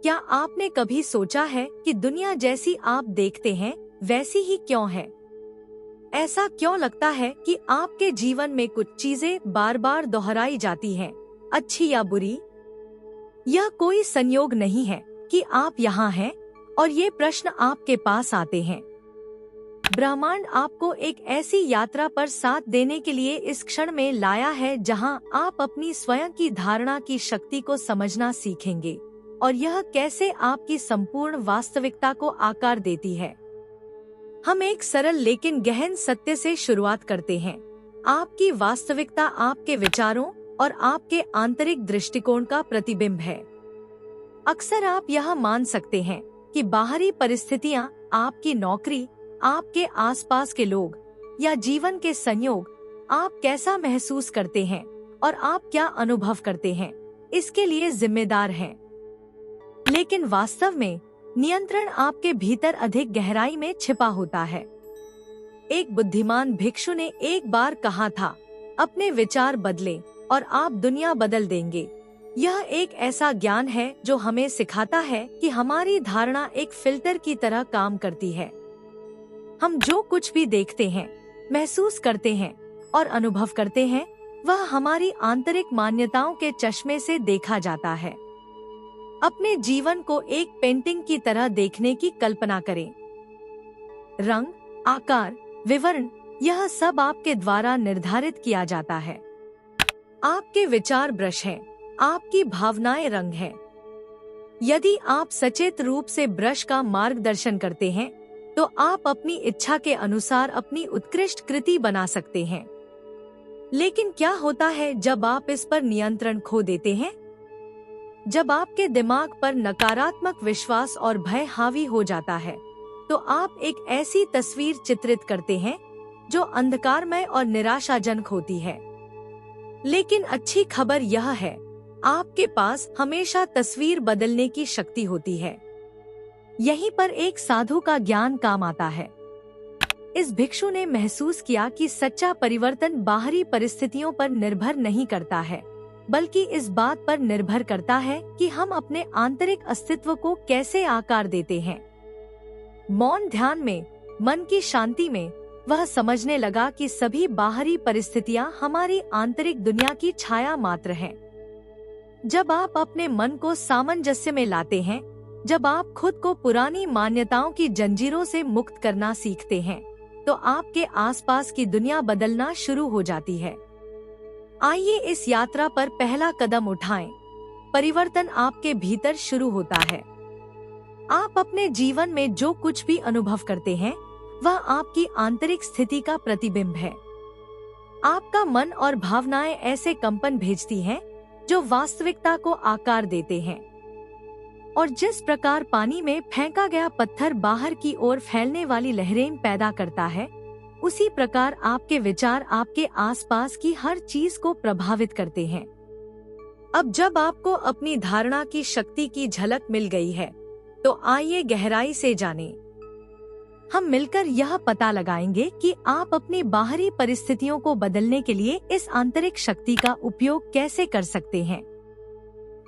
क्या आपने कभी सोचा है कि दुनिया जैसी आप देखते हैं वैसी ही क्यों है? ऐसा क्यों लगता है कि आपके जीवन में कुछ चीजें बार बार दोहराई जाती हैं, अच्छी या बुरी? यह कोई संयोग नहीं है कि आप यहाँ हैं और ये प्रश्न आपके पास आते हैं। ब्रह्मांड आपको एक ऐसी यात्रा पर साथ देने के लिए इस क्षण में लाया है जहाँ आप अपनी स्वयं की धारणा की शक्ति को समझना सीखेंगे और यह कैसे आपकी संपूर्ण वास्तविकता को आकार देती है। हम एक सरल लेकिन गहन सत्य से शुरुआत करते हैं। आपकी वास्तविकता आपके विचारों और आपके आंतरिक दृष्टिकोण का प्रतिबिंब है। अक्सर आप यह मान सकते हैं कि बाहरी परिस्थितियां, आपकी नौकरी, आपके आसपास के लोग या जीवन के संयोग आप कैसा महसूस करते हैं और आप क्या अनुभव करते हैं, इसके लिए जिम्मेदार हैं। लेकिन वास्तव में नियंत्रण आपके भीतर अधिक गहराई में छिपा होता है। एक बुद्धिमान भिक्षु ने एक बार कहा था, अपने विचार बदलें और आप दुनिया बदल देंगे। यह एक ऐसा ज्ञान है जो हमें सिखाता है कि हमारी धारणा एक फिल्टर की तरह काम करती है। हम जो कुछ भी देखते हैं, महसूस करते हैं और अनुभव करते हैं, वह हमारी आंतरिक मान्यताओं के चश्मे से देखा जाता है। अपने जीवन को एक पेंटिंग की तरह देखने की कल्पना करें। रंग, आकार, विवरण, यह सब आपके द्वारा निर्धारित किया जाता है। आपके विचार ब्रश हैं, आपकी भावनाएं रंग हैं। यदि आप सचेत रूप से ब्रश का मार्गदर्शन करते हैं, तो आप अपनी इच्छा के अनुसार अपनी उत्कृष्ट कृति बना सकते हैं। लेकिन क्या होता है जब आप इस पर नियंत्रण खो देते हैं? जब आपके दिमाग पर नकारात्मक विश्वास और भय हावी हो जाता है, तो आप एक ऐसी तस्वीर चित्रित करते हैं जो अंधकारमय और निराशाजनक होती है। लेकिन अच्छी खबर यह है, आपके पास हमेशा तस्वीर बदलने की शक्ति होती है। यहीं पर एक साधु का ज्ञान काम आता है। इस भिक्षु ने महसूस किया कि सच्चा परिवर्तन बाहरी परिस्थितियों पर निर्भर नहीं करता है, बल्कि इस बात पर निर्भर करता है कि हम अपने आंतरिक अस्तित्व को कैसे आकार देते हैं। मौन ध्यान में, मन की शांति में, वह समझने लगा कि सभी बाहरी परिस्थितियां हमारी आंतरिक दुनिया की छाया मात्र हैं। जब आप अपने मन को सामंजस्य में लाते हैं, जब आप खुद को पुरानी मान्यताओं की जंजीरों से मुक्त करना सीखते हैं, तो आपके आसपास की दुनिया बदलना शुरू हो जाती है। आइए इस यात्रा पर पहला कदम उठाएं। परिवर्तन आपके भीतर शुरू होता है। आप अपने जीवन में जो कुछ भी अनुभव करते हैं, वह आपकी आंतरिक स्थिति का प्रतिबिंब है। आपका मन और भावनाएं ऐसे कंपन भेजती हैं जो वास्तविकता को आकार देते हैं। और जिस प्रकार पानी में फेंका गया पत्थर बाहर की ओर फैलने वाली लहरें पैदा करता है, उसी प्रकार आपके विचार आपके आसपास की हर चीज को प्रभावित करते हैं। अब जब आपको अपनी धारणा की शक्ति की झलक मिल गई है, तो आइए गहराई से जानें। हम मिलकर यह पता लगाएंगे कि आप अपनी बाहरी परिस्थितियों को बदलने के लिए इस आंतरिक शक्ति का उपयोग कैसे कर सकते हैं।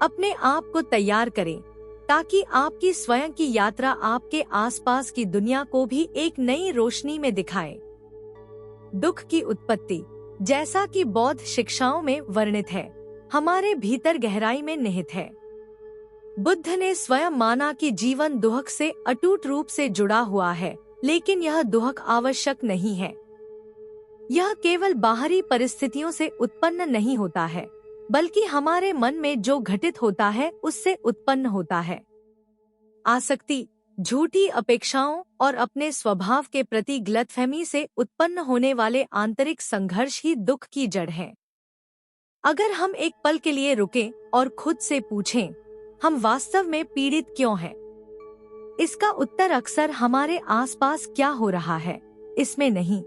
अपने आप को तैयार करें ताकि आपकी स्वयं की यात्रा आपके आसपास की दुनिया को भी एक नई रोशनी में दिखाए। दुख की उत्पत्ति, जैसा कि बौद्ध शिक्षाओं में वर्णित है, हमारे भीतर गहराई में निहित है। बुद्ध ने स्वयं माना कि जीवन दुख से अटूट रूप से जुड़ा हुआ है, लेकिन यह दुख आवश्यक नहीं है। यह केवल बाहरी परिस्थितियों से उत्पन्न नहीं होता है, बल्कि हमारे मन में जो घटित होता है उससे उत्पन्न होता है। आसक्ति, झूठी अपेक्षाओं और अपने स्वभाव के प्रति गलतफहमी से उत्पन्न होने वाले आंतरिक संघर्ष ही दुख की जड़ है। अगर हम एक पल के लिए रुकें और खुद से पूछें, हम वास्तव में पीड़ित क्यों हैं? इसका उत्तर अक्सर हमारे आसपास क्या हो रहा है, इसमें नहीं,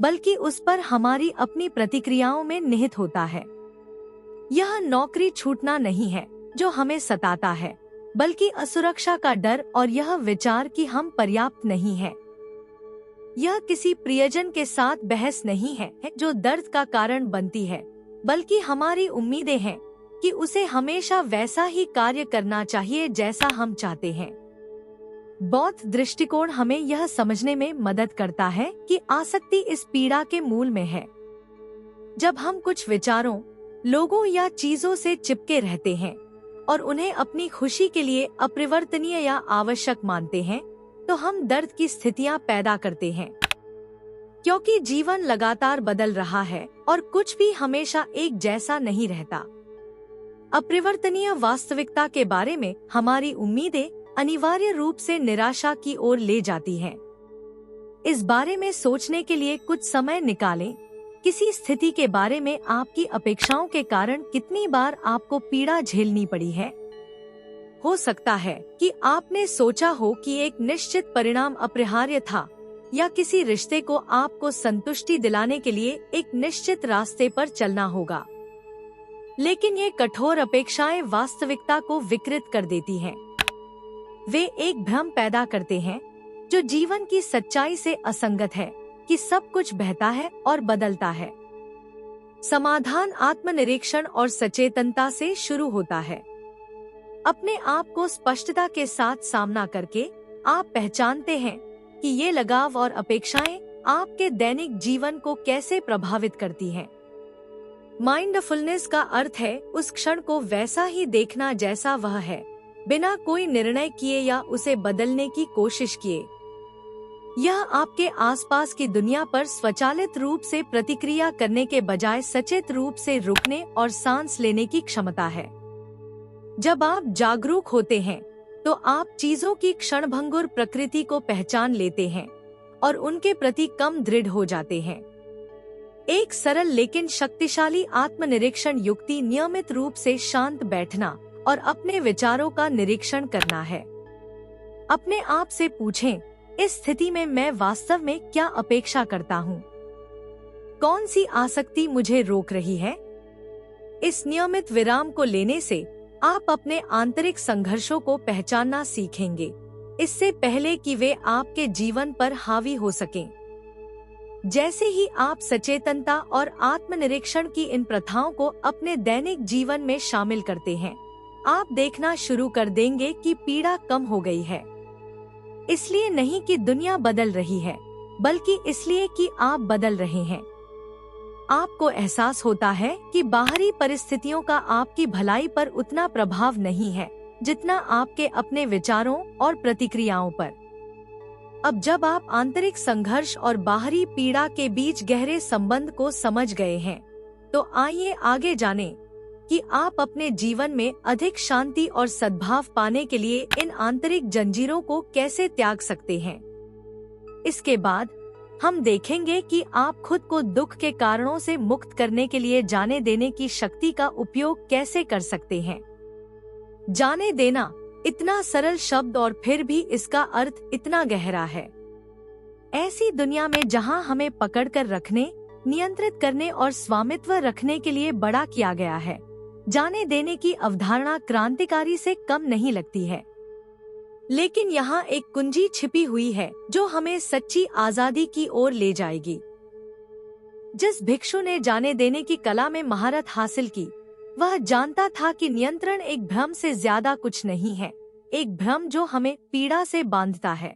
बल्कि उस पर हमारी अपनी प्रतिक्रियाओं में निहित होता है। यह नौकरी छूटना नहीं है जो हमें सताता है, बल्कि असुरक्षा का डर और यह विचार कि हम पर्याप्त नहीं हैं। यह किसी प्रियजन के साथ बहस नहीं है जो दर्द का कारण बनती है, बल्कि हमारी उम्मीदें हैं कि उसे हमेशा वैसा ही कार्य करना चाहिए जैसा हम चाहते हैं। बौद्ध दृष्टिकोण हमें यह समझने में मदद करता है कि आसक्ति इस पीड़ा के मूल में है। जब हम कुछ विचारों, लोगों या चीजों से चिपके रहते हैं और उन्हें अपनी खुशी के लिए अपरिवर्तनीय या आवश्यक मानते हैं, तो हम दर्द की स्थितियां पैदा करते हैं। क्योंकि जीवन लगातार बदल रहा है और कुछ भी हमेशा एक जैसा नहीं रहता। अपरिवर्तनीय वास्तविकता के बारे में हमारी उम्मीदें अनिवार्य रूप से निराशा की ओर ले जाती हैं। इस बारे में सोचने के लिए कुछ समय निकालें। किसी स्थिति के बारे में आपकी अपेक्षाओं के कारण कितनी बार आपको पीड़ा झेलनी पड़ी है? हो सकता है कि आपने सोचा हो कि एक निश्चित परिणाम अपरिहार्य था, या किसी रिश्ते को आपको संतुष्टि दिलाने के लिए एक निश्चित रास्ते पर चलना होगा। लेकिन ये कठोर अपेक्षाएं वास्तविकता को विकृत कर देती हैं। वे एक भ्रम पैदा करते हैं जो जीवन की सच्चाई से असंगत है कि सब कुछ बहता है और बदलता है। समाधान आत्मनिरीक्षण और सचेतनता से शुरू होता है। अपने आप को स्पष्टता के साथ सामना करके आप पहचानते हैं कि ये लगाव और अपेक्षाएं आपके दैनिक जीवन को कैसे प्रभावित करती हैं। माइंडफुलनेस का अर्थ है उस क्षण को वैसा ही देखना जैसा वह है, बिना कोई निर्णय किए या उसे बदलने की कोशिश किए। यह आपके आसपास की दुनिया पर स्वचालित रूप से प्रतिक्रिया करने के बजाय सचेत रूप से रुकने और सांस लेने की क्षमता है। जब आप जागरूक होते हैं तो आप चीजों की क्षणभंगुर प्रकृति को पहचान लेते हैं और उनके प्रति कम दृढ़ हो जाते हैं। एक सरल लेकिन शक्तिशाली आत्मनिरीक्षण युक्ति नियमित रूप से शांत बैठना और अपने विचारों का निरीक्षण करना है। अपने आप से पूछें, इस स्थिति में मैं वास्तव में क्या अपेक्षा करता हूँ? कौन सी आसक्ति मुझे रोक रही है? इस नियमित विराम को लेने से आप अपने आंतरिक संघर्षों को पहचानना सीखेंगे, इससे पहले कि वे आपके जीवन पर हावी हो सकें। जैसे ही आप सचेतनता और आत्मनिरीक्षण की इन प्रथाओं को अपने दैनिक जीवन में शामिल करते हैं, आप देखना शुरू कर देंगे कि पीड़ा कम हो गई है। इसलिए नहीं कि दुनिया बदल रही है, बल्कि इसलिए कि आप बदल रहे हैं। आपको एहसास होता है कि बाहरी परिस्थितियों का आपकी भलाई पर उतना प्रभाव नहीं है जितना आपके अपने विचारों और प्रतिक्रियाओं पर। अब जब आप आंतरिक संघर्ष और बाहरी पीड़ा के बीच गहरे संबंध को समझ गए हैं, तो आइए आगे जानें कि आप अपने जीवन में अधिक शांति और सद्भाव पाने के लिए इन आंतरिक जंजीरों को कैसे त्याग सकते हैं। इसके बाद हम देखेंगे कि आप खुद को दुख के कारणों से मुक्त करने के लिए जाने देने की शक्ति का उपयोग कैसे कर सकते हैं। जाने देना इतना सरल शब्द और फिर भी इसका अर्थ इतना गहरा है। ऐसी दुनिया में जहां हमें पकड़कर रखने, नियंत्रित करने और स्वामित्व रखने के लिए बड़ा किया गया है, जाने देने की अवधारणा क्रांतिकारी से कम नहीं लगती है। लेकिन यहाँ एक कुंजी छिपी हुई है जो हमें सच्ची आजादी की ओर ले जाएगी। जिस भिक्षु ने जाने देने की कला में महारत हासिल की, वह जानता था कि नियंत्रण एक भ्रम से ज्यादा कुछ नहीं है, एक भ्रम जो हमें पीड़ा से बांधता है।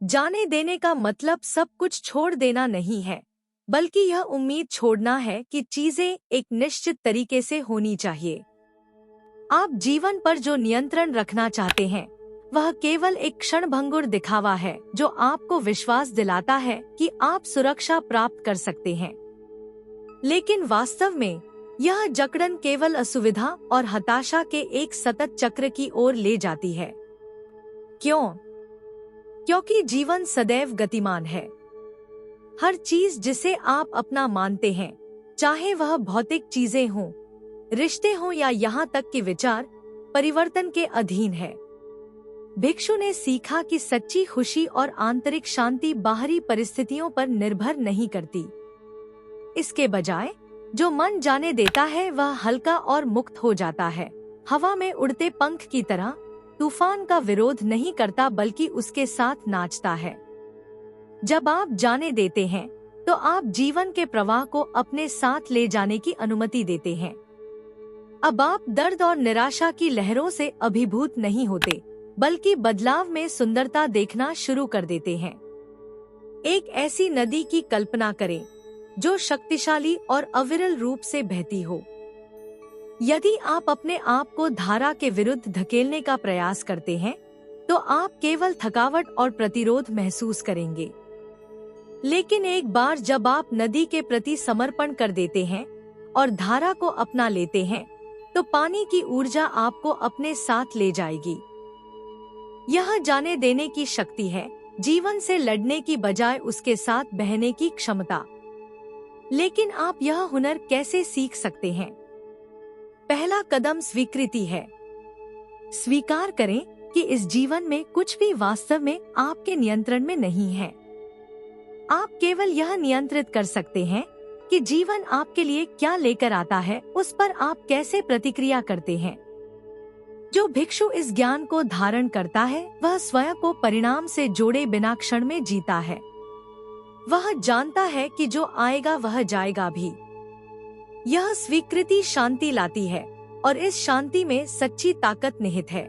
जाने देने का मतलब सब कुछ छोड़ देना नहीं है, बल्कि यह उम्मीद छोड़ना है कि चीजें एक निश्चित तरीके से होनी चाहिए। आप जीवन पर जो नियंत्रण रखना चाहते हैं, वह केवल एक क्षणभंगुर दिखावा है जो आपको विश्वास दिलाता है कि आप सुरक्षा प्राप्त कर सकते हैं। लेकिन वास्तव में यह जकड़न केवल असुविधा और हताशा के एक सतत चक्र की ओर ले जाती है। क्यों? क्योंकि जीवन सदैव गतिमान है। हर चीज जिसे आप अपना मानते हैं, चाहे वह भौतिक चीजें हों, रिश्ते हों या यहाँ तक कि विचार, परिवर्तन के अधीन है। भिक्षु ने सीखा कि सच्ची खुशी और आंतरिक शांति बाहरी परिस्थितियों पर निर्भर नहीं करती। इसके बजाय जो मन जाने देता है वह हल्का और मुक्त हो जाता है, हवा में उड़ते पंख की तरह। तूफान का विरोध नहीं करता बल्कि उसके साथ नाचता है। जब आप जाने देते हैं तो आप जीवन के प्रवाह को अपने साथ ले जाने की अनुमति देते हैं। अब आप दर्द और निराशा की लहरों से अभिभूत नहीं होते, बल्कि बदलाव में सुंदरता देखना शुरू कर देते हैं। एक ऐसी नदी की कल्पना करें जो शक्तिशाली और अविरल रूप से बहती हो। यदि आप अपने आप को धारा के विरुद्ध धकेलने का प्रयास करते हैं, तो आप केवल थकावट और प्रतिरोध महसूस करेंगे। लेकिन एक बार जब आप नदी के प्रति समर्पण कर देते हैं और धारा को अपना लेते हैं, तो पानी की ऊर्जा आपको अपने साथ ले जाएगी। यह जाने देने की शक्ति है, जीवन से लड़ने की बजाय उसके साथ बहने की क्षमता। लेकिन आप यह हुनर कैसे सीख सकते हैं? पहला कदम स्वीकृति है। स्वीकार करें कि इस जीवन में कुछ भी वास्तव में आपके नियंत्रण में नहीं है। आप केवल यह नियंत्रित कर सकते हैं कि जीवन आपके लिए क्या लेकर आता है, उस पर आप कैसे प्रतिक्रिया करते हैं। जो भिक्षु इस ज्ञान को धारण करता है, वह स्वयं को परिणाम से जोड़े बिना क्षण में जीता है। वह जानता है कि जो आएगा वह जाएगा भी। यह स्वीकृति शांति लाती है और इस शांति में सच्ची ताकत निहित है।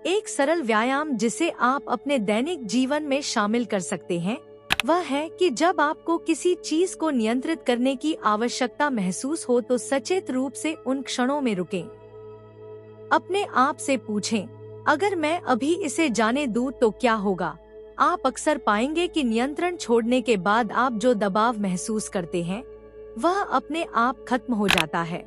एक सरल व्यायाम जिसे आप अपने दैनिक जीवन में शामिल कर सकते हैं, वह है कि जब आपको किसी चीज को नियंत्रित करने की आवश्यकता महसूस हो तो सचेत रूप से उन क्षणों में रुकें। अपने आप से पूछें, अगर मैं अभी इसे जाने दूं तो क्या होगा? आप अक्सर पाएंगे कि नियंत्रण छोड़ने के बाद आप जो दबाव महसूस करते हैं, वह अपने आप खत्म हो जाता है।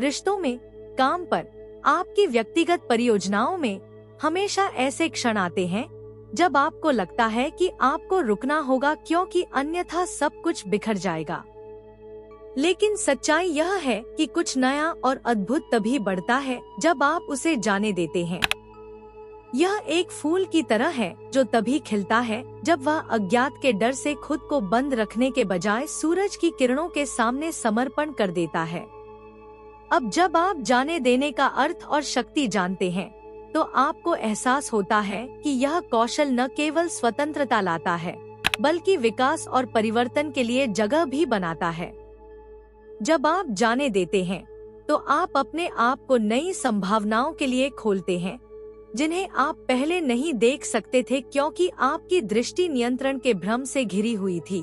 रिश्तों में, काम पर, आपकी व्यक्तिगत परियोजनाओं में हमेशा ऐसे क्षण आते हैं जब आपको लगता है कि आपको रुकना होगा, क्योंकि अन्यथा सब कुछ बिखर जाएगा। लेकिन सच्चाई यह है कि कुछ नया और अद्भुत तभी बढ़ता है जब आप उसे जाने देते हैं। यह एक फूल की तरह है जो तभी खिलता है जब वह अज्ञात के डर से खुद को बंद रखने के बजाय सूरज की किरणों के सामने समर्पण कर देता है। अब जब आप जाने देने का अर्थ और शक्ति जानते हैं, तो आपको एहसास होता है कि यह कौशल न केवल स्वतंत्रता लाता है, बल्कि विकास और परिवर्तन के लिए जगह भी बनाता है। जब आप जाने देते हैं, तो आप अपने आप को नई संभावनाओं के लिए खोलते हैं, जिन्हें आप पहले नहीं देख सकते थे क्योंकि आपकी दृष्टि नियंत्रण के भ्रम से घिरी हुई थी।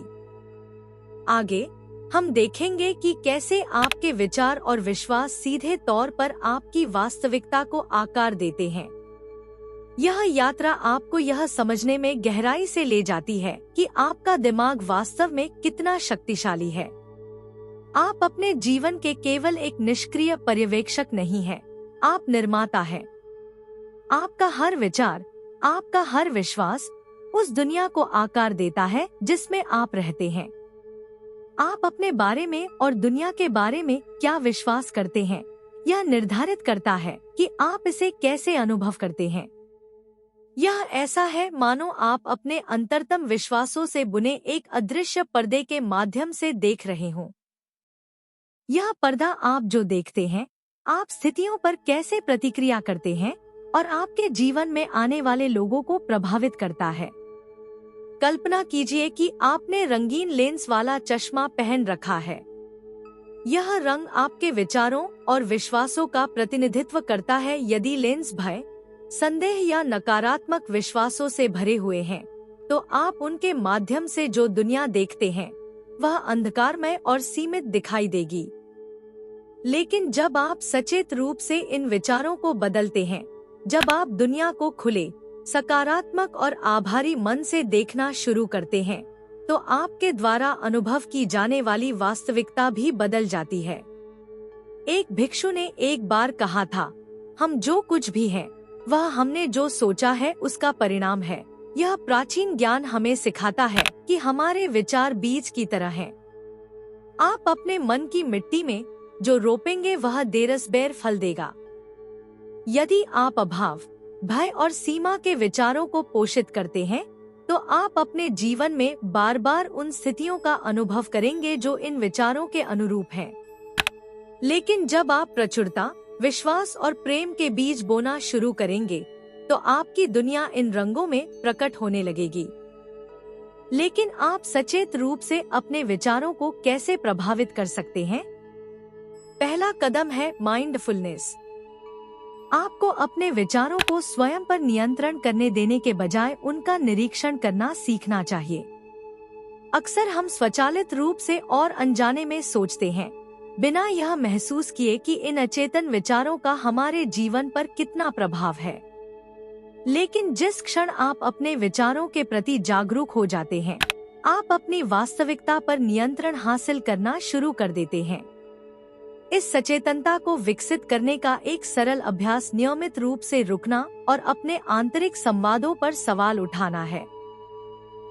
आगे हम देखेंगे कि कैसे आपके विचार और विश्वास सीधे तौर पर आपकी वास्तविकता को आकार देते हैं। यह यात्रा आपको यह समझने में गहराई से ले जाती है कि आपका दिमाग वास्तव में कितना शक्तिशाली है। आप अपने जीवन के केवल एक निष्क्रिय पर्यवेक्षक नहीं हैं, आप निर्माता हैं। आपका हर विचार, आपका हर विश्वास उस दुनिया को आकार देता है जिसमें आप रहते हैं। आप अपने बारे में और दुनिया के बारे में क्या विश्वास करते हैं, यह निर्धारित करता है कि आप इसे कैसे अनुभव करते हैं। यह ऐसा है मानो आप अपने अंतरतम विश्वासों से बुने एक अदृश्य पर्दे के माध्यम से देख रहे हों। यह पर्दा आप जो देखते हैं, आप स्थितियों पर कैसे प्रतिक्रिया करते हैं और आपके जीवन में आने वाले लोगों को प्रभावित करता है। कल्पना कीजिए कि आपने रंगीन लेंस वाला चश्मा पहन रखा है। यह रंग आपके विचारों और विश्वासों का प्रतिनिधित्व करता है। यदि लेंस भय, संदेह या नकारात्मक विश्वासों से भरे हुए हैं, तो आप उनके माध्यम से जो दुनिया देखते हैं, वह अंधकारमय और सीमित दिखाई देगी। लेकिन जब आप सचेत रूप से इन विचारों को बदलते हैं, जब आप दुनिया को खुले, सकारात्मक और आभारी मन से देखना शुरू करते हैं, तो आपके द्वारा अनुभव की जाने वाली वास्तविकता भी बदल जाती है। एक भिक्षु ने एक बार कहा था, हम जो कुछ भी हैं, वह हमने जो सोचा है उसका परिणाम है। यह प्राचीन ज्ञान हमें सिखाता है कि हमारे विचार बीज की तरह हैं। आप अपने मन की मिट्टी में जो रोपेंगे वह देरसबेर फल देगा। यदि आप अभाव, भय और सीमा के विचारों को पोषित करते हैं, तो आप अपने जीवन में बार बार उन स्थितियों का अनुभव करेंगे जो इन विचारों के अनुरूप हैं। लेकिन जब आप प्रचुरता, विश्वास और प्रेम के बीज बोना शुरू करेंगे, तो आपकी दुनिया इन रंगों में प्रकट होने लगेगी। लेकिन आप सचेत रूप से अपने विचारों को कैसे प्रभावित कर सकते हैं? पहला कदम है माइंडफुलनेस। आपको अपने विचारों को स्वयं पर नियंत्रण करने देने के बजाय उनका निरीक्षण करना सीखना चाहिए। अक्सर हम स्वचालित रूप से और अनजाने में सोचते हैं, बिना यह महसूस किए कि इन अचेतन विचारों का हमारे जीवन पर कितना प्रभाव है। लेकिन जिस क्षण आप अपने विचारों के प्रति जागरूक हो जाते हैं, आप अपनी वास्तविकता पर नियंत्रण हासिल करना शुरू कर देते हैं। इस सचेतनता को विकसित करने का एक सरल अभ्यास नियमित रूप से रुकना और अपने आंतरिक संवादों पर सवाल उठाना है।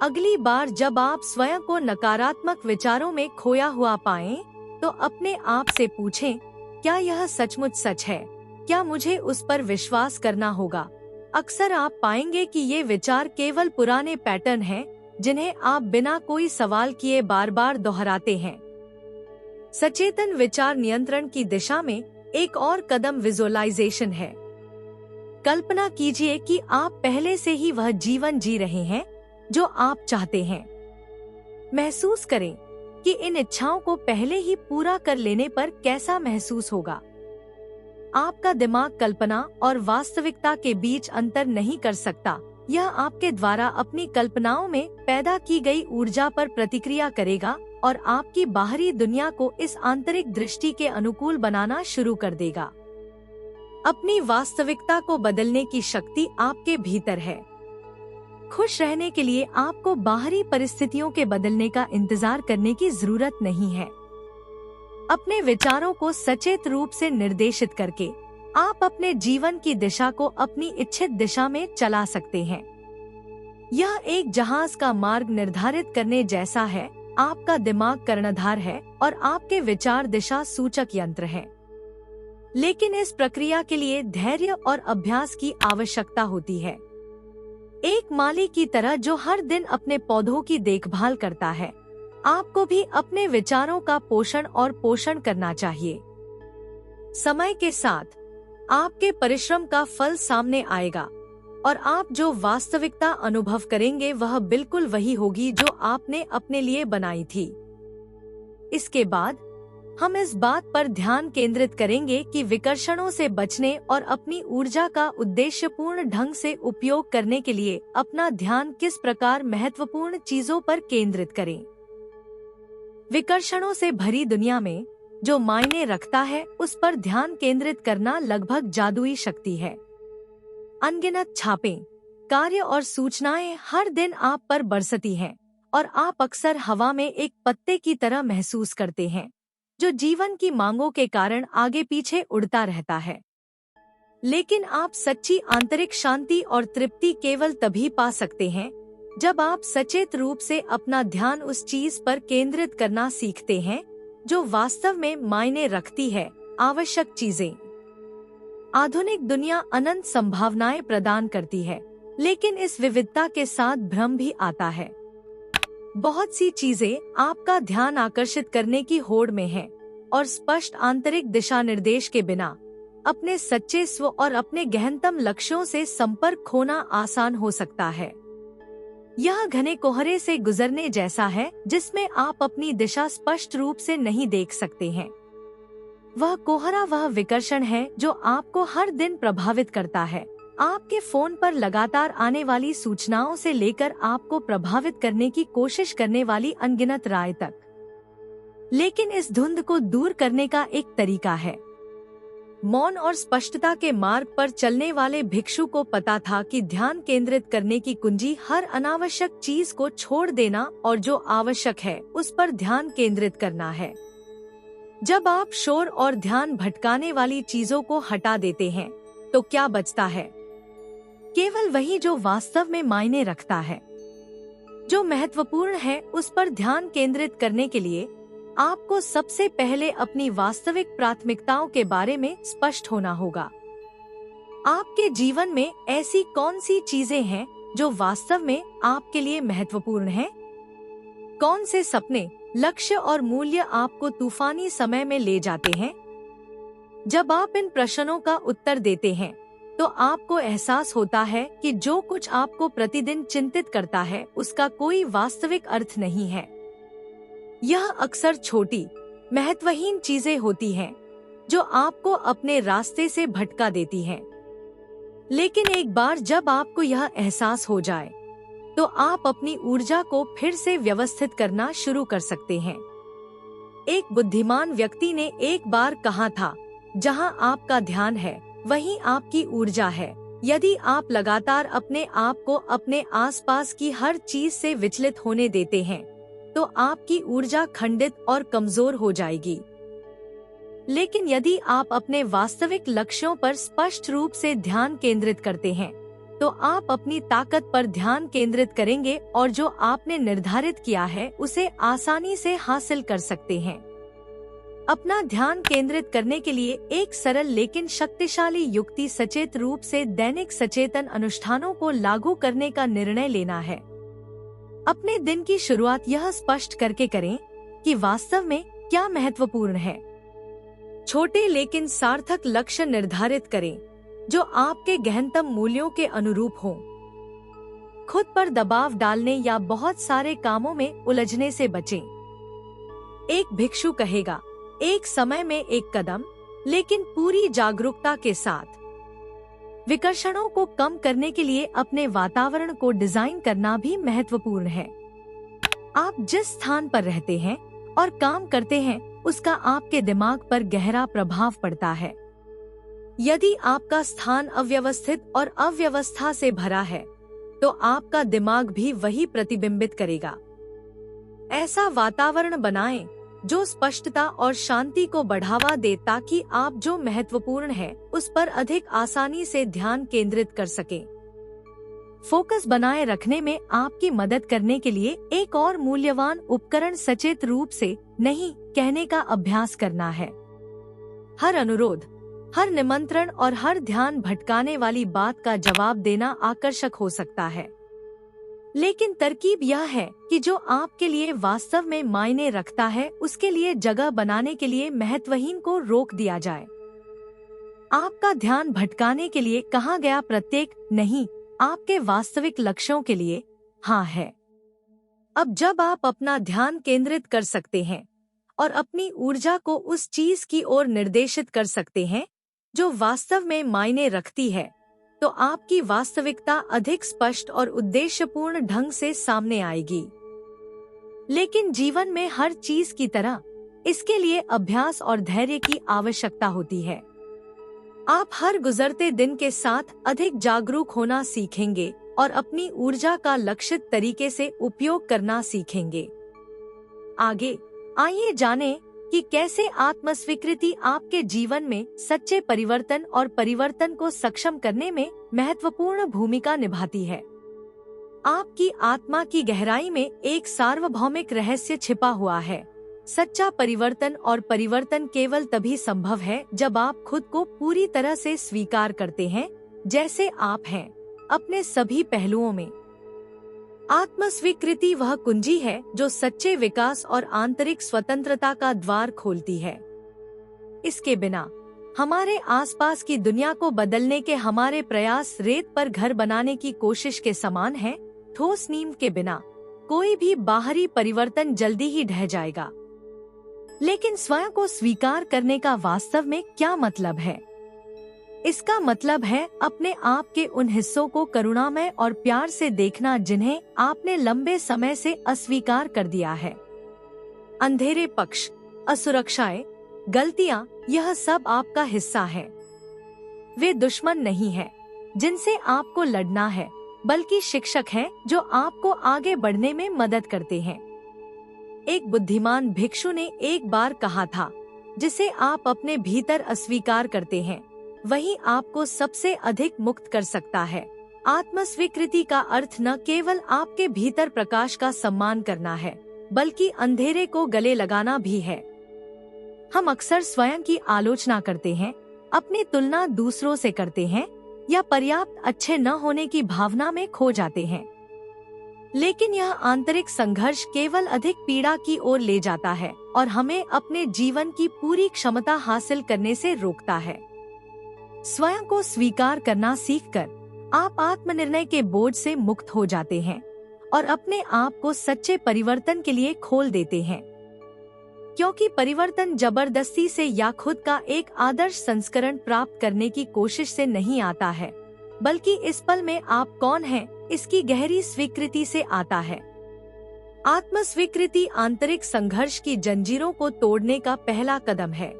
अगली बार जब आप स्वयं को नकारात्मक विचारों में खोया हुआ पाएं, तो अपने आप से पूछें, क्या यह सचमुच सच है? क्या मुझे उस पर विश्वास करना होगा? अक्सर आप पाएंगे कि ये विचार केवल पुराने पैटर्न हैं, जिन्हें आप बिना कोई सवाल किए बार बार दोहराते हैं। सचेतन विचार नियंत्रण की दिशा में एक और कदम विजुअलाइजेशन है। कल्पना कीजिए कि आप पहले से ही वह जीवन जी रहे हैं जो आप चाहते हैं। महसूस करें कि इन इच्छाओं को पहले ही पूरा कर लेने पर कैसा महसूस होगा। आपका दिमाग कल्पना और वास्तविकता के बीच अंतर नहीं कर सकता। यह आपके द्वारा अपनी कल्पनाओं में पैदा की गई ऊर्जा पर प्रतिक्रिया करेगा और आपकी बाहरी दुनिया को इस आंतरिक दृष्टि के अनुकूल बनाना शुरू कर देगा। अपनी वास्तविकता को बदलने की शक्ति आपके भीतर है। खुश रहने के लिए आपको बाहरी परिस्थितियों के बदलने का इंतजार करने की जरूरत नहीं है। अपने विचारों को सचेत रूप से निर्देशित करके आप अपने जीवन की दिशा को अपनी इच्छित दिशा में चला सकते हैं। यह एक जहाज का मार्ग निर्धारित करने जैसा है। आपका दिमाग कर्णधार है और आपके विचार दिशा सूचक यंत्र हैं। लेकिन इस प्रक्रिया के लिए धैर्य और अभ्यास की आवश्यकता होती है। एक माली की तरह जो हर दिन अपने पौधों की देखभाल करता है, आपको भी अपने विचारों का पोषण और पोषण करना चाहिए। समय के साथ आपके परिश्रम का फल सामने आएगा और आप जो वास्तविकता अनुभव करेंगे वह बिल्कुल वही होगी जो आपने अपने लिए बनाई थी। इसके बाद हम इस बात पर ध्यान केंद्रित करेंगे कि विकर्षणों से बचने और अपनी ऊर्जा का उद्देश्यपूर्ण ढंग से उपयोग करने के लिए अपना ध्यान किस प्रकार महत्वपूर्ण चीजों पर केंद्रित करें। विकर्षणों से भरी दुनिया में जो मायने रखता है उस पर ध्यान केंद्रित करना लगभग जादुई शक्ति है। अनगिनत छापें, कार्य और सूचनाएं हर दिन आप पर बरसती हैं और आप अक्सर हवा में एक पत्ते की तरह महसूस करते हैं, जो जीवन की मांगों के कारण आगे पीछे उड़ता रहता है। लेकिन आप सच्ची आंतरिक शांति और तृप्ति केवल तभी पा सकते हैं जब आप सचेत रूप से अपना ध्यान उस चीज पर केंद्रित करना सीखते हैं जो वास्तव में मायने रखती है। आवश्यक चीजें। आधुनिक दुनिया अनंत संभावनाएं प्रदान करती है, लेकिन इस विविधता के साथ भ्रम भी आता है। बहुत सी चीजें आपका ध्यान आकर्षित करने की होड़ में हैं और स्पष्ट आंतरिक दिशा निर्देश के बिना अपने सच्चे स्व और अपने गहनतम लक्ष्यों से संपर्क खोना आसान हो सकता है। यह घने कोहरे से गुजरने जैसा है जिसमें आप अपनी दिशा स्पष्ट रूप से नहीं देख सकते हैं। वह कोहरा वह विकर्षण है जो आपको हर दिन प्रभावित करता है, आपके फोन पर लगातार आने वाली सूचनाओं से लेकर आपको प्रभावित करने की कोशिश करने वाली अनगिनत राय तक। लेकिन इस धुंध को दूर करने का एक तरीका है। मौन और स्पष्टता के मार्ग पर चलने वाले भिक्षु को पता था कि ध्यान केंद्रित करने की कुंजी हर अनावश्यक चीज को छोड़ देना और जो आवश्यक है उस पर ध्यान केंद्रित करना है। जब आप शोर और ध्यान भटकाने वाली चीजों को हटा देते हैं, तो क्या बचता है? केवल वही जो वास्तव में मायने रखता है। जो महत्वपूर्ण है उस पर ध्यान केंद्रित करने के लिए आपको सबसे पहले अपनी वास्तविक प्राथमिकताओं के बारे में स्पष्ट होना होगा। आपके जीवन में ऐसी कौन सी चीजें हैं जो वास्तव में आपके लिए महत्वपूर्ण हैं? कौन से सपने, लक्ष्य और मूल्य आपको तूफानी समय में ले जाते हैं? जब आप इन प्रश्नों का उत्तर देते हैं, तो आपको एहसास होता है कि जो कुछ आपको प्रतिदिन चिंतित करता है उसका कोई वास्तविक अर्थ नहीं है। यह अक्सर छोटी, महत्वहीन चीजें होती हैं, जो आपको अपने रास्ते से भटका देती हैं। लेकिन एक बार जब आपको यह एहसास हो जाए, तो आप अपनी ऊर्जा को फिर से व्यवस्थित करना शुरू कर सकते हैं। एक बुद्धिमान व्यक्ति ने एक बार कहा था, जहां आपका ध्यान है, वहीं आपकी ऊर्जा है। यदि आप लगातार अपने आप को अपने आसपास की हर चीज से विचलित होने देते हैं, तो आपकी ऊर्जा खंडित और कमजोर हो जाएगी। लेकिन यदि आप अपने वास्तविक लक्ष्यों पर स्पष्ट रूप से ध्यान केंद्रित करते हैं, तो आप अपनी ताकत पर ध्यान केंद्रित करेंगे और जो आपने निर्धारित किया है उसे आसानी से हासिल कर सकते हैं। अपना ध्यान केंद्रित करने के लिए एक सरल लेकिन शक्तिशाली युक्ति सचेत रूप से दैनिक सचेतन अनुष्ठानों को लागू करने का निर्णय लेना है। अपने दिन की शुरुआत यह स्पष्ट करके करें कि वास्तव में क्या महत्वपूर्ण है। छोटे लेकिन सार्थक लक्ष्य निर्धारित करें जो आपके गहनतम मूल्यों के अनुरूप हों। खुद पर दबाव डालने या बहुत सारे कामों में उलझने से बचें। एक भिक्षु कहेगा, एक समय में एक कदम, लेकिन पूरी जागरूकता के साथ। विकर्षणों को कम करने के लिए अपने वातावरण को डिजाइन करना भी महत्वपूर्ण है। आप जिस स्थान पर रहते हैं और काम करते हैं, उसका आपके दिमाग पर गहरा प्रभाव पड़ता है। यदि आपका स्थान अव्यवस्थित और अव्यवस्था से भरा है, तो आपका दिमाग भी वही प्रतिबिंबित करेगा। ऐसा वातावरण बनाएं जो स्पष्टता और शांति को बढ़ावा दे, ताकि आप जो महत्वपूर्ण है उस पर अधिक आसानी से ध्यान केंद्रित कर सकें। फोकस बनाए रखने में आपकी मदद करने के लिए एक और मूल्यवान उपकरण सचेत रूप से नहीं कहने का अभ्यास करना है। हर अनुरोध, हर निमंत्रण और हर ध्यान भटकाने वाली बात का जवाब देना आकर्षक हो सकता है, लेकिन तरकीब यह है कि जो आपके लिए वास्तव में मायने रखता है उसके लिए जगह बनाने के लिए महत्वहीन को रोक दिया जाए। आपका ध्यान भटकाने के लिए कहा गया प्रत्येक नहीं आपके वास्तविक लक्ष्यों के लिए हाँ है। अब जब आप अपना ध्यान केंद्रित कर सकते हैं और अपनी ऊर्जा को उस चीज की ओर निर्देशित कर सकते हैं जो वास्तव में मायने रखती है, तो आपकी वास्तविकता अधिक स्पष्ट और उद्देश्यपूर्ण ढंग से सामने आएगी। लेकिन जीवन में हर चीज की तरह इसके लिए अभ्यास और धैर्य की आवश्यकता होती है। आप हर गुजरते दिन के साथ अधिक जागरूक होना सीखेंगे और अपनी ऊर्जा का लक्षित तरीके से उपयोग करना सीखेंगे। आगे आइए जानें कि कैसे आत्मस्वीकृति आपके जीवन में सच्चे परिवर्तन और परिवर्तन को सक्षम करने में महत्वपूर्ण भूमिका निभाती है। आपकी आत्मा की गहराई में एक सार्वभौमिक रहस्य छिपा हुआ है। सच्चा परिवर्तन और परिवर्तन केवल तभी संभव है जब आप खुद को पूरी तरह से स्वीकार करते हैं जैसे आप हैं, अपने सभी पहलुओं में। आत्मस्वीकृति वह कुंजी है जो सच्चे विकास और आंतरिक स्वतंत्रता का द्वार खोलती है। इसके बिना हमारे आसपास की दुनिया को बदलने के हमारे प्रयास रेत पर घर बनाने की कोशिश के समान है। ठोस नींव के बिना कोई भी बाहरी परिवर्तन जल्दी ही ढह जाएगा। लेकिन स्वयं को स्वीकार करने का वास्तव में क्या मतलब है? इसका मतलब है अपने आप के उन हिस्सों को करुणामय और प्यार से देखना जिन्हें आपने लंबे समय से अस्वीकार कर दिया है। अंधेरे पक्ष, असुरक्षाएं, गलतियां, यह सब आपका हिस्सा है। वे दुश्मन नहीं है जिनसे आपको लड़ना है, बल्कि शिक्षक हैं जो आपको आगे बढ़ने में मदद करते हैं। एक बुद्धिमान भिक्षु ने एक बार कहा था, जिसे आप अपने भीतर अस्वीकार करते हैं वही आपको सबसे अधिक मुक्त कर सकता है। आत्मस्वीकृति का अर्थ न केवल आपके भीतर प्रकाश का सम्मान करना है, बल्कि अंधेरे को गले लगाना भी है। हम अक्सर स्वयं की आलोचना करते हैं, अपनी तुलना दूसरों से करते हैं या पर्याप्त अच्छे न होने की भावना में खो जाते हैं। लेकिन यह आंतरिक संघर्ष केवल अधिक पीड़ा की ओर ले जाता है और हमें अपने जीवन की पूरी क्षमता हासिल करने से रोकता है। स्वयं को स्वीकार करना सीखकर आप आत्मनिर्णय के बोझ से मुक्त हो जाते हैं और अपने आप को सच्चे परिवर्तन के लिए खोल देते हैं। क्योंकि परिवर्तन जबरदस्ती से या खुद का एक आदर्श संस्करण प्राप्त करने की कोशिश से नहीं आता है, बल्कि इस पल में आप कौन हैं, इसकी गहरी स्वीकृति से आता है। आत्म स्वीकृति आंतरिक संघर्ष की जंजीरों को तोड़ने का पहला कदम है,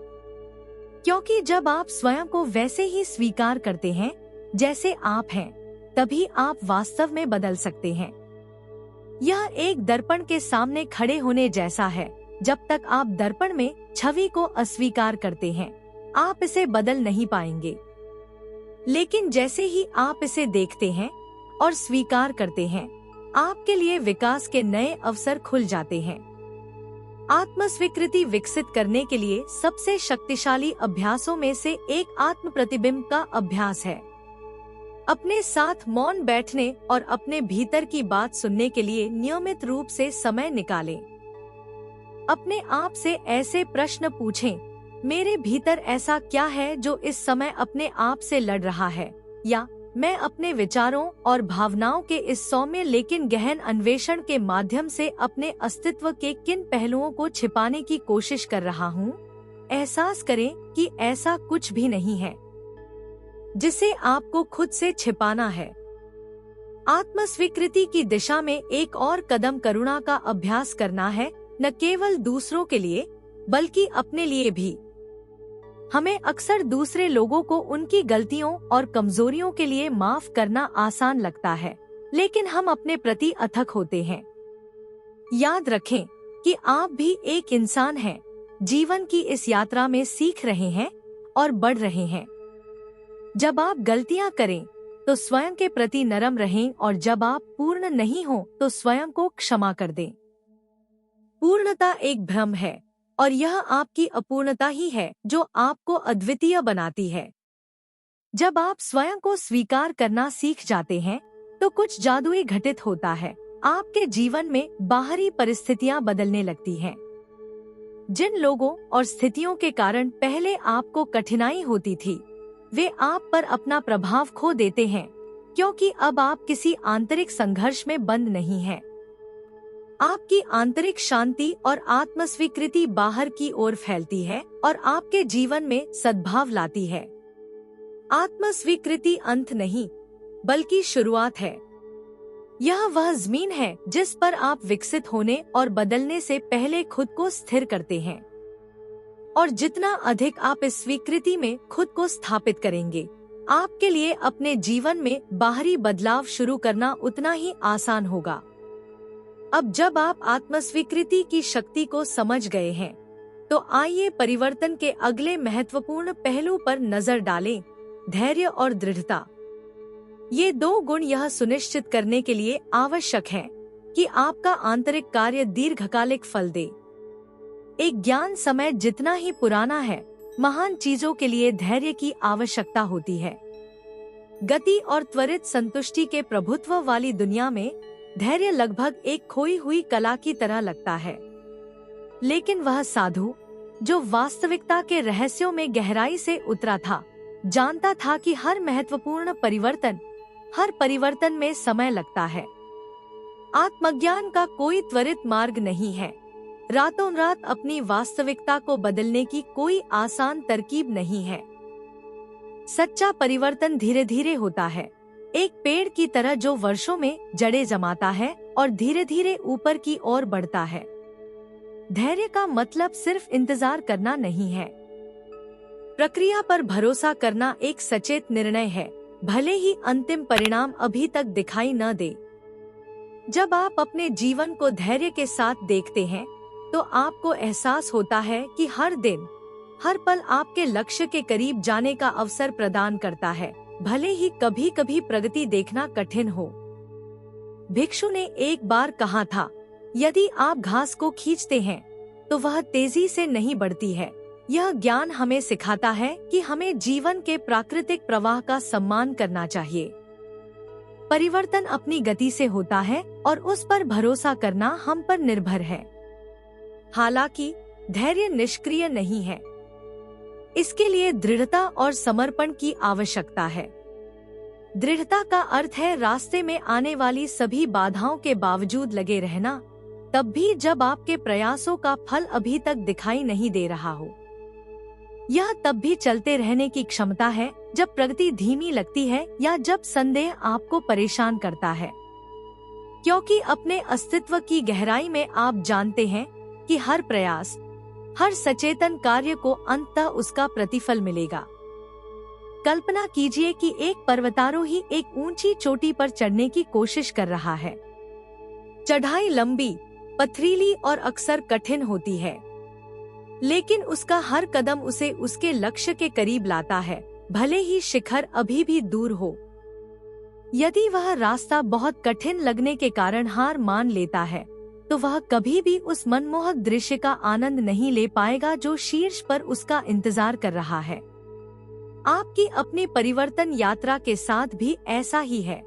क्योंकि जब आप स्वयं को वैसे ही स्वीकार करते हैं जैसे आप हैं, तभी आप वास्तव में बदल सकते हैं। यह एक दर्पण के सामने खड़े होने जैसा है। जब तक आप दर्पण में छवि को अस्वीकार करते हैं, आप इसे बदल नहीं पाएंगे। लेकिन जैसे ही आप इसे देखते हैं और स्वीकार करते हैं, आपके लिए विकास के नए अवसर खुल जाते हैं। आत्म स्वीकृति विकसित करने के लिए सबसे शक्तिशाली अभ्यासों में से एक आत्म प्रतिबिंब का अभ्यास है। अपने साथ मौन बैठने और अपने भीतर की बात सुनने के लिए नियमित रूप से समय निकालें। अपने आप से ऐसे प्रश्न पूछें, मेरे भीतर ऐसा क्या है जो इस समय अपने आप से लड़ रहा है, या मैं अपने विचारों और भावनाओं के इस सौम्य लेकिन गहन अन्वेषण के माध्यम से अपने अस्तित्व के किन पहलुओं को छिपाने की कोशिश कर रहा हूँ। एहसास करें कि ऐसा कुछ भी नहीं है जिसे आपको खुद से छिपाना है। आत्म स्वीकृति की दिशा में एक और कदम करुणा का अभ्यास करना है, न केवल दूसरों के लिए बल्कि अपने लिए भी। हमें अक्सर दूसरे लोगों को उनकी गलतियों और कमजोरियों के लिए माफ करना आसान लगता है, लेकिन हम अपने प्रति अथक होते हैं। याद रखें कि आप भी एक इंसान हैं, जीवन की इस यात्रा में सीख रहे हैं और बढ़ रहे हैं। जब आप गलतियां करें तो स्वयं के प्रति नरम रहें, और जब आप पूर्ण नहीं हो तो स्वयं को क्षमा कर दें। पूर्णता एक भ्रम है, और यह आपकी अपूर्णता ही है जो आपको अद्वितीय बनाती है। जब आप स्वयं को स्वीकार करना सीख जाते हैं तो कुछ जादुई घटित होता है। आपके जीवन में बाहरी परिस्थितियां बदलने लगती हैं। जिन लोगों और स्थितियों के कारण पहले आपको कठिनाई होती थी, वे आप पर अपना प्रभाव खो देते हैं, क्योंकि अब आप किसी आंतरिक संघर्ष में बंद नहीं हैं। आपकी आंतरिक शांति और आत्म स्वीकृति बाहर की ओर फैलती है और आपके जीवन में सद्भाव लाती है। आत्म स्वीकृति अंत नहीं, बल्कि शुरुआत है। यह वह जमीन है जिस पर आप विकसित होने और बदलने से पहले खुद को स्थिर करते हैं। और जितना अधिक आप इस स्वीकृति में खुद को स्थापित करेंगे, आपके लिए अपने जीवन में बाहरी बदलाव शुरू करना उतना ही आसान होगा। अब जब आप आत्म स्वीकृति की शक्ति को समझ गए हैं, तो आइए परिवर्तन के अगले महत्वपूर्ण पहलू पर नजर डालें, धैर्य और दृढ़ता। ये दो गुण यह सुनिश्चित करने के लिए आवश्यक हैं कि आपका आंतरिक कार्य दीर्घकालिक फल दे। एक ज्ञान समय जितना ही पुराना है, महान चीजों के लिए धैर्य की आवश्यकता होती है। गति और त्वरित संतुष्टि के प्रभुत्व वाली दुनिया में धैर्य लगभग एक खोई हुई कला की तरह लगता है, लेकिन वह साधु जो वास्तविकता के रहस्यों में गहराई से उतरा था, जानता था कि हर महत्वपूर्ण हर परिवर्तन में समय लगता है। आत्मज्ञान का कोई त्वरित मार्ग नहीं है। रातों रात अपनी वास्तविकता को बदलने की कोई आसान तरकीब नहीं है। सच्चा परिवर्तन धीरे धीरे होता है, एक पेड़ की तरह जो वर्षों में जड़ें जमाता है और धीरे धीरे ऊपर की ओर बढ़ता है। धैर्य का मतलब सिर्फ इंतजार करना नहीं है। प्रक्रिया पर भरोसा करना एक सचेत निर्णय है, भले ही अंतिम परिणाम अभी तक दिखाई न दे। जब आप अपने जीवन को धैर्य के साथ देखते हैं, तो आपको एहसास होता है कि हर दिन, हर पल आपके लक्ष्य के करीब जाने का अवसर प्रदान करता है, भले ही कभी कभी प्रगति देखना कठिन हो। भिक्षु ने एक बार कहा था, यदि आप घास को खींचते हैं तो वह तेजी से नहीं बढ़ती है। यह ज्ञान हमें सिखाता है कि हमें जीवन के प्राकृतिक प्रवाह का सम्मान करना चाहिए। परिवर्तन अपनी गति से होता है और उस पर भरोसा करना हम पर निर्भर है। हालांकि धैर्य निष्क्रिय नहीं है, इसके लिए दृढ़ता और समर्पण की आवश्यकता है। दृढ़ता का अर्थ है रास्ते में आने वाली सभी बाधाओं के बावजूद लगे रहना, तब भी जब आपके प्रयासों का फल अभी तक दिखाई नहीं दे रहा हो। यह तब भी चलते रहने की क्षमता है जब प्रगति धीमी लगती है या जब संदेह आपको परेशान करता है, क्योंकि अपने अस्तित्व की गहराई में आप जानते हैं कि हर प्रयास, हर सचेतन कार्य को अंततः उसका प्रतिफल मिलेगा। कल्पना कीजिए कि एक पर्वतारोही एक ऊंची चोटी पर चढ़ने की कोशिश कर रहा है। चढ़ाई लंबी, पथरीली और अक्सर कठिन होती है, लेकिन उसका हर कदम उसे उसके लक्ष्य के करीब लाता है, भले ही शिखर अभी भी दूर हो। यदि वह रास्ता बहुत कठिन लगने के कारण हार मान लेता है, तो वह कभी भी उस मनमोहक दृश्य का आनंद नहीं ले पाएगा जो शीर्ष पर उसका इंतजार कर रहा है। आपकी अपनी परिवर्तन यात्रा के साथ भी ऐसा ही है।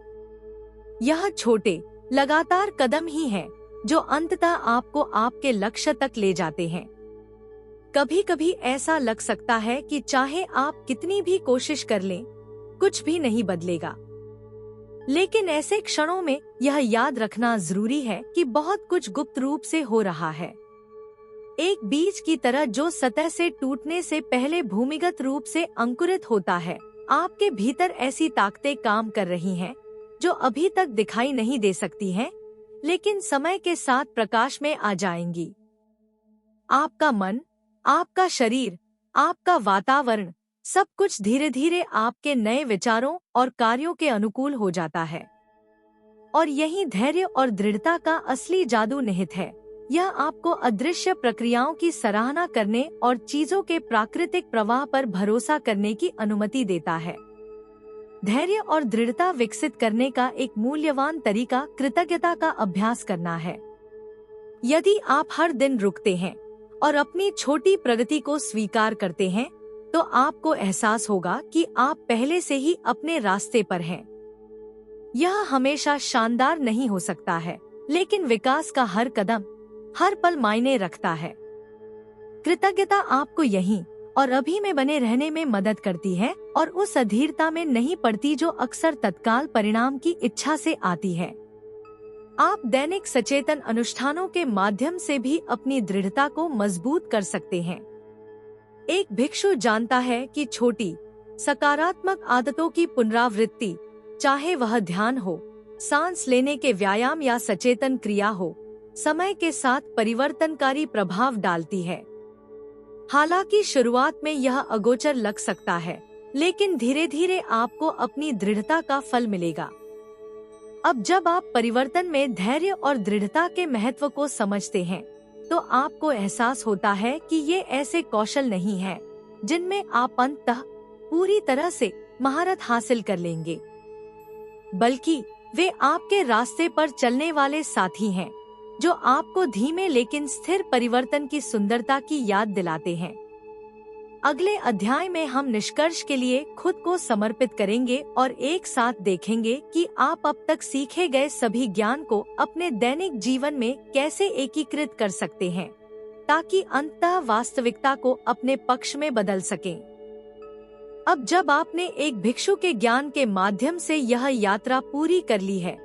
यह छोटे, लगातार कदम ही हैं जो अंततः आपको आपके लक्ष्य तक ले जाते हैं। कभी कभी ऐसा लग सकता है कि चाहे आप कितनी भी कोशिश कर लें, कुछ भी नहीं बदलेगा। लेकिन ऐसे क्षणों में यह याद रखना जरूरी है कि बहुत कुछ गुप्त रूप से हो रहा है। एक बीज की तरह जो सतह से टूटने से पहले भूमिगत रूप से अंकुरित होता है, आपके भीतर ऐसी ताकतें काम कर रही हैं जो अभी तक दिखाई नहीं दे सकती हैं, लेकिन समय के साथ प्रकाश में आ जाएंगी। आपका मन, आपका शरीर, आपका वातावरण, सब कुछ धीरे धीरे आपके नए विचारों और कार्यों के अनुकूल हो जाता है। और यही धैर्य और दृढ़ता का असली जादू निहित है। यह आपको अदृश्य प्रक्रियाओं की सराहना करने और चीजों के प्राकृतिक प्रवाह पर भरोसा करने की अनुमति देता है। धैर्य और दृढ़ता विकसित करने का एक मूल्यवान तरीका कृतज्ञता का अभ्यास करना है। यदि आप हर दिन रुकते हैं और अपनी छोटी प्रगति को स्वीकार करते हैं, तो आपको एहसास होगा कि आप पहले से ही अपने रास्ते पर हैं। यह हमेशा शानदार नहीं हो सकता है, लेकिन विकास का हर कदम, हर पल मायने रखता है। कृतज्ञता आपको यहीं और अभी में बने रहने में मदद करती है और उस अधीरता में नहीं पड़ती जो अक्सर तत्काल परिणाम की इच्छा से आती है। आप दैनिक सचेतन अनुष्ठानों के माध्यम से भी अपनी दृढ़ता को मजबूत कर सकते हैं। एक भिक्षु जानता है कि छोटी, सकारात्मक आदतों की पुनरावृत्ति, चाहे वह ध्यान हो, सांस लेने के व्यायाम या सचेतन क्रिया हो, समय के साथ परिवर्तनकारी प्रभाव डालती है। हालांकि शुरुआत में यह अगोचर लग सकता है, लेकिन धीरे धीरे आपको अपनी दृढ़ता का फल मिलेगा। अब जब आप परिवर्तन में धैर्य और दृढ़ता के महत्व को समझते हैं, तो आपको एहसास होता है कि ये ऐसे कौशल नहीं हैं जिनमें आप अंततः पूरी तरह से महारत हासिल कर लेंगे, बल्कि वे आपके रास्ते पर चलने वाले साथी हैं जो आपको धीमे लेकिन स्थिर परिवर्तन की सुंदरता की याद दिलाते हैं। अगले अध्याय में हम निष्कर्ष के लिए खुद को समर्पित करेंगे और एक साथ देखेंगे कि आप अब तक सीखे गए सभी ज्ञान को अपने दैनिक जीवन में कैसे एकीकृत कर सकते हैं, ताकि अंततः वास्तविकता को अपने पक्ष में बदल सकें। अब जब आपने एक भिक्षु के ज्ञान के माध्यम से यह यात्रा पूरी कर ली है,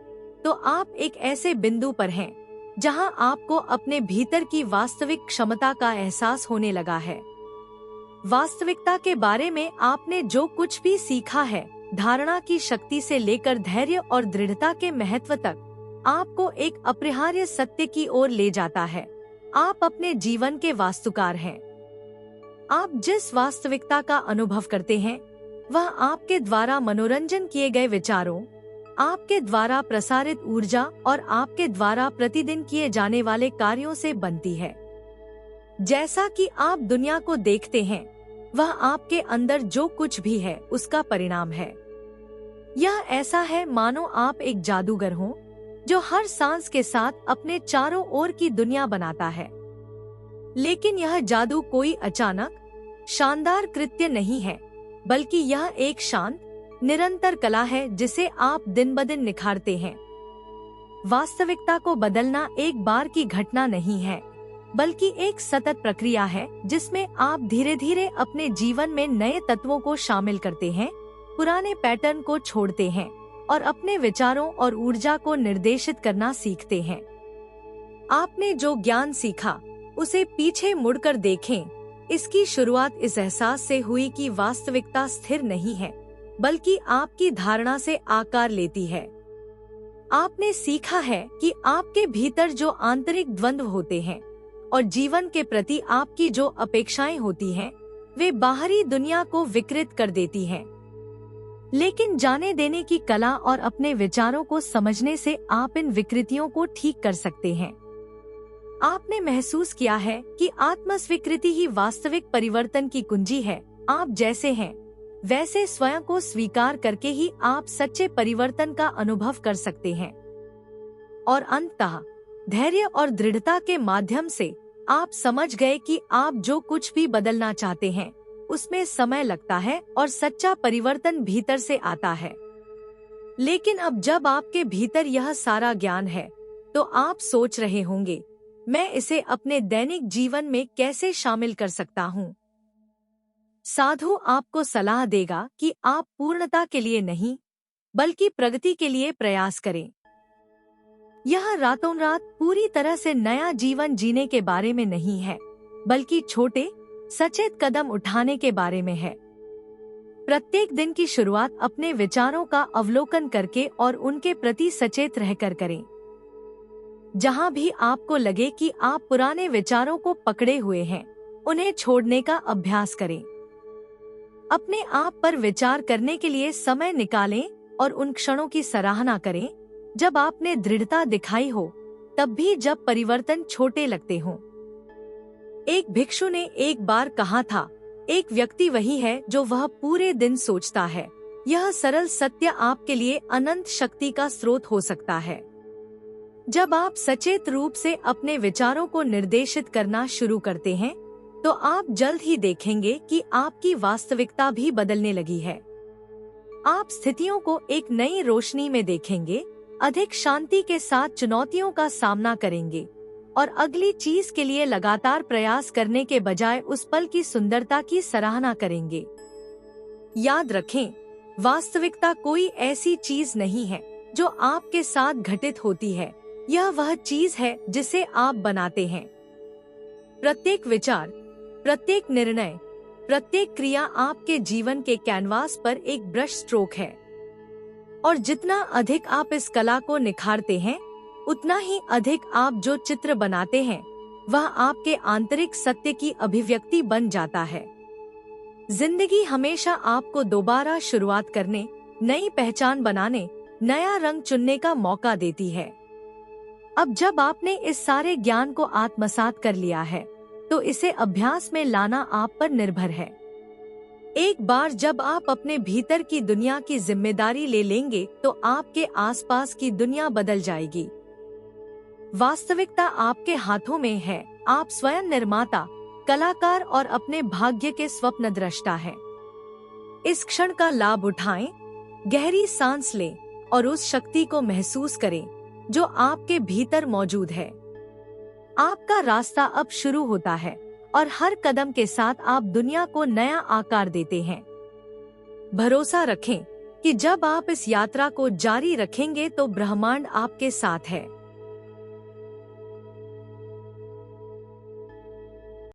तो आप एक ऐसे बिंदु पर हैं जहां आपको अपने भीतर की वास्तविक क्षमता का एहसास होने लगा है। वास्तविकता के बारे में आपने जो कुछ भी सीखा है, धारणा की शक्ति से लेकर धैर्य और दृढ़ता के महत्व तक, आपको एक अपरिहार्य सत्य की ओर ले जाता है। आप अपने जीवन के वास्तुकार हैं। आप जिस वास्तविकता का अनुभव करते हैं, वह आपके द्वारा मनोरंजन किए गए विचारों, आपके द्वारा प्रसारित ऊर्जा और आपके द्वारा प्रतिदिन किए जाने वाले कार्यों से बनती है। जैसा कि आप दुनिया को देखते हैं, वह आपके अंदर जो कुछ भी है उसका परिणाम है। यह ऐसा है मानो आप एक जादूगर हों जो हर सांस के साथ अपने चारों ओर की दुनिया बनाता है। लेकिन यह जादू कोई अचानक शानदार कृत्य नहीं है, बल्कि यह एक शांत, निरंतर कला है जिसे आप दिन ब दिन निखारते हैं। वास्तविकता को बदलना एक बार की घटना नहीं है, बल्कि एक सतत प्रक्रिया है जिसमें आप धीरे धीरे अपने जीवन में नए तत्वों को शामिल करते हैं, पुराने पैटर्न को छोड़ते हैं और अपने विचारों और ऊर्जा को निर्देशित करना सीखते हैं। आपने जो ज्ञान सीखा उसे पीछे मुड़कर देखें। इसकी शुरुआत इस एहसास से हुई कि वास्तविकता स्थिर नहीं है, बल्कि आपकी धारणा से आकार लेती है। आपने सीखा है कि आपके भीतर जो आंतरिक द्वंद्व होते हैं और जीवन के प्रति आपकी जो अपेक्षाएं होती हैं, वे बाहरी दुनिया को विकृत कर देती हैं। लेकिन जाने देने की कला और अपने विचारों को समझने से आप इन विकृतियों को ठीक कर सकते हैं। आपने महसूस किया है कि आत्मस्वीकृति ही वास्तविक परिवर्तन की कुंजी है। आप जैसे हैं वैसे स्वयं को स्वीकार करके ही आप सच्चे परिवर्तन का अनुभव कर सकते हैं। और अंततः धैर्य और दृढ़ता के माध्यम से आप समझ गए कि आप जो कुछ भी बदलना चाहते हैं उसमें समय लगता है और सच्चा परिवर्तन भीतर से आता है। लेकिन अब जब आपके भीतर यह सारा ज्ञान है तो आप सोच रहे होंगे, मैं इसे अपने दैनिक जीवन में कैसे शामिल कर सकता हूँ। साधु आपको सलाह देगा कि आप पूर्णता के लिए नहीं, बल्कि प्रगति के लिए प्रयास करें। यह रातों रात पूरी तरह से नया जीवन जीने के बारे में नहीं है, बल्कि छोटे सचेत कदम उठाने के बारे में है। प्रत्येक दिन की शुरुआत अपने विचारों का अवलोकन करके और उनके प्रति सचेत रहकर करें। जहां भी आपको लगे कि आप पुराने विचारों को पकड़े हुए हैं, उन्हें छोड़ने का अभ्यास करें। अपने आप पर विचार करने के लिए समय निकालें और उन क्षणों की सराहना करें जब आपने दृढ़ता दिखाई हो, तब भी जब परिवर्तन छोटे लगते हों। एक भिक्षु ने एक बार कहा था, एक व्यक्ति वही है जो वह पूरे दिन सोचता है। यह सरल सत्य आपके लिए अनंत शक्ति का स्रोत हो सकता है। जब आप सचेत रूप से अपने विचारों को निर्देशित करना शुरू करते हैं, तो आप जल्द ही देखेंगे कि आपकी वास्तविकता भी बदलने लगी है। आप स्थितियों को एक नई रोशनी में देखेंगे, अधिक शांति के साथ चुनौतियों का सामना करेंगे और अगली चीज के लिए लगातार प्रयास करने के बजाय उस पल की सुंदरता की सराहना करेंगे। याद रखें, वास्तविकता कोई ऐसी चीज नहीं है जो आपके साथ घटित होती है, यह वह चीज है जिसे आप बनाते हैं। प्रत्येक विचार, प्रत्येक निर्णय, प्रत्येक क्रिया आपके जीवन के कैनवास पर एक ब्रश स्ट्रोक है। और जितना अधिक आप इस कला को निखारते हैं, उतना ही अधिक आप जो चित्र बनाते हैं वह आपके आंतरिक सत्य की अभिव्यक्ति बन जाता है। जिंदगी हमेशा आपको दोबारा शुरुआत करने, नई पहचान बनाने, नया रंग चुनने का मौका देती है। अब जब आपने इस सारे ज्ञान को आत्मसात कर लिया है, तो इसे अभ्यास में लाना आप पर निर्भर है। एक बार जब आप अपने भीतर की दुनिया की जिम्मेदारी ले लेंगे, तो आपके आसपास की दुनिया बदल जाएगी। वास्तविकता आपके हाथों में है। आप स्वयं निर्माता, कलाकार और अपने भाग्य के स्वप्न दृष्टा हैं। इस क्षण का लाभ उठाएं, गहरी सांस लें और उस शक्ति को महसूस करें जो आपके भीतर मौजूद है। आपका रास्ता अब शुरू होता है और हर कदम के साथ आप दुनिया को नया आकार देते हैं। भरोसा रखें कि जब आप इस यात्रा को जारी रखेंगे तो ब्रह्मांड आपके साथ है।